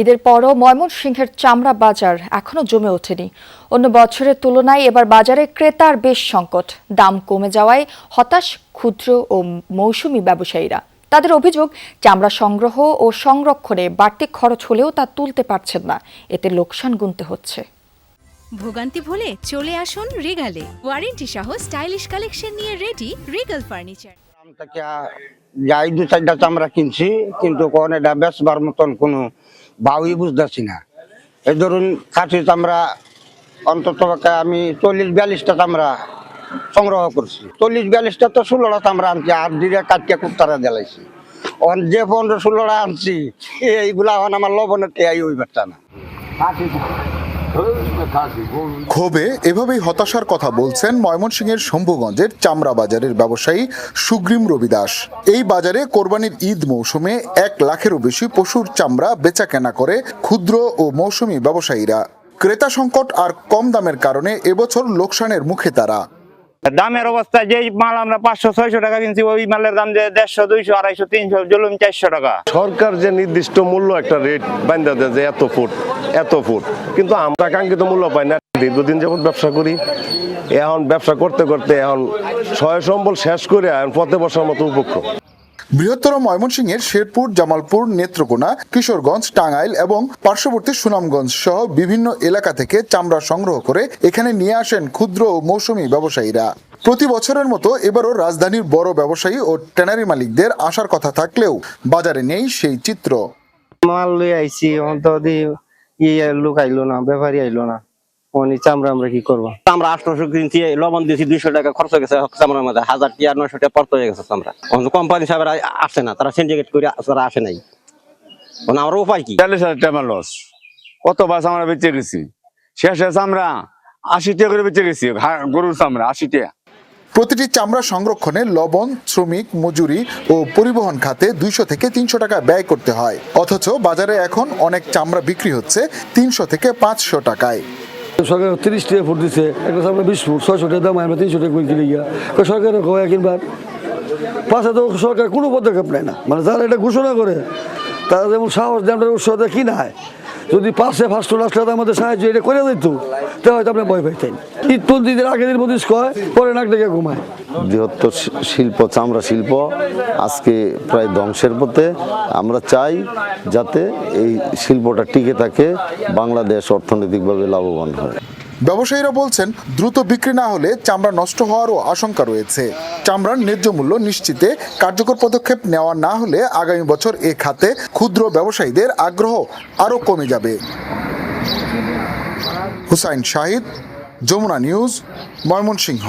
ঈদের পরও ময়মনসিংহের চামড়া বাজার এখনো জমে ওঠেনি। অন্য বছরের তুলনায় এবার বাজারে ক্রেতার বেশ সংকট। দাম কমে যাওয়ায় হতাশ ক্ষুদ্র ও মৌসুমী ব্যবসায়ীরা। তাদের অভিযোগ, চামড়া সংগ্রহ ও সংরক্ষণে বাড়তি খরচ হলেও তা তুলতে পারছেন না। এতে লোকসান গুনতে হচ্ছে। ভোগান্তি ভুলে চলে আসুন রিগালে। ওয়ারেন্টি সহ স্টাইলিশ কালেকশন নিয়ে রেডি রিগাল ফার্নিচার। যাই 2-4টা চামড়া কিনছি, কিন্তু কোন এটা বেচবার মতন কোনো ভাবই বুঝতেছি না। এই ধরুন খাসি চামড়া অন্তত আমি 40-42টা চামড়া সংগ্রহ করছি। 40-42টা তো 16টা চামড়া আনছি, আর দিকে কাটিয়া কুত্তারা জ্বালাইছি। যে 15-16টা আনছি এইগুলা এখন আমার লবণের টেয়াই ওই বাচ্চা না। ক্ষোভে এভাবেই হতাশার কথা বলছেন ময়মনসিংহের শম্ভুগঞ্জের চামড়া বাজারের ব্যবসায়ী সুগ্রীম রবিদাস। এই বাজারে কোরবানির ঈদ মৌসুমে 1 লাখেরও বেশি পশুর চামড়া বেচা কেনা করে ক্ষুদ্র ও মৌসুমী ব্যবসায়ীরা। ক্রেতা সংকট আর কম দামের কারণে এবছর লোকসানের মুখে তারা। দামের অবস্থা, যে মাল আমরা 500-600 টাকা কিনছি, ওই মালের দাম যে 150, 200, 250, 300, জুলুম 400 টাকা। সরকার যে নির্দিষ্ট মূল্য একটা রেট বান্ধা দেয় যে এত ফুট, কিন্তু আমরা কাঙ্ক্ষিত মূল্য পাই না। দীর্ঘদিন যাবত ব্যবসা করি, এখন ব্যবসা করতে করতে এখন সয় সম্বল শেষ করে এখন পথে বসার মতো উপক্রম। বৃহত্তর ময়মনসিংহের শেরপুর, জামালপুর, নেত্রকোনা, কিশোরগঞ্জ, টাঙ্গাইল এবং পার্শ্ববর্তী সুনামগঞ্জ সহ বিভিন্ন এলাকা থেকে চামড়া সংগ্রহ করে এখানে নিয়ে আসেন ক্ষুদ্র ও মৌসুমী ব্যবসায়ীরা। প্রতি বছরের মতো এবারও রাজধানীর বড় ব্যবসায়ী ও ট্যানারি মালিকদের আসার কথা থাকলেও বাজারে নেই সেই চিত্র। মাল লই আইছি, লোক আইলো না, ব্যাপারী আইলো না, চামড়া আমরা কি করবো? আমরা 800 কিনছি, লবণ দিয়েছি 200 টাকা খরচ হয়ে গেছে চামড়ার মধ্যে, 1000 টাকা 900 টাকা পড়তে হয়ে গেছে চামড়া। কোম্পানি সাহেবরা আসে না, তারা সিন্ডিকেট করে তারা আসে নাই। আমরা উপায় কি? 40,000 টাকা লস। কত বাস আমরা বেঁচে গেছি, শেষে চামড়া 80 টাকা করে বেঁচে গেছি, গরুর চামড়া 80 টাকা। প্রতিটি চামড়া সংরক্ষণে লবণ, শ্রমিক, মজুরি ও পরিবহন খাতে 200 থেকে 300 টাকা ব্যয় করতে হয়। অথচ বাজারে এখন অনেক চামড়া বিক্রি হচ্ছে 300 থেকে 500 টাকায়। সরকার 30 টাকা ফুট দিচ্ছে, একটা চামড়া 20 ফুট 600 টাকা দাম, আমরা 300 টাকা কিনে গিয়া সরকারের কয় কিনবার পাশে তো সরকার কোনো পদক্ষেপ নেয় না। মানে যারা এটা ঘোষণা করে তারা যেমন সাহস দেয় আমরা উৎসাহ দেয় কিনা হয়। যদি পাশে ফার্স্ট আসলে আমাদের সাহায্য এটা করে দিত তাহলে হয়তো আমরা ভয় পাইতেন। ঈদ 15 দিনের আগের দিন মধ্যে কয়, পরে নাক ডেকে ঘুমায়। বৃহত্তর শিল্প, চামড়া শিল্প আজকে প্রায় ধ্বংসের পথে। আমরা চাই যাতে এই শিল্পটা টিকে থাকে, বাংলাদেশ অর্থনৈতিকভাবে লাভবান হয়। ব্যবসায়ীরা বলছেন, দ্রুত বিক্রি না হলে চামড়া নষ্ট হওয়ারও আশঙ্কা রয়েছে। চামড়ার ন্যায্য মূল্য নিশ্চিতে কার্যকর পদক্ষেপ নেওয়া না হলে আগামী বছর এ খাতে ক্ষুদ্র ব্যবসায়ীদের আগ্রহ আরও কমে যাবে। হুসাইন শাহিদ, যমুনা নিউজ, ময়মনসিংহ।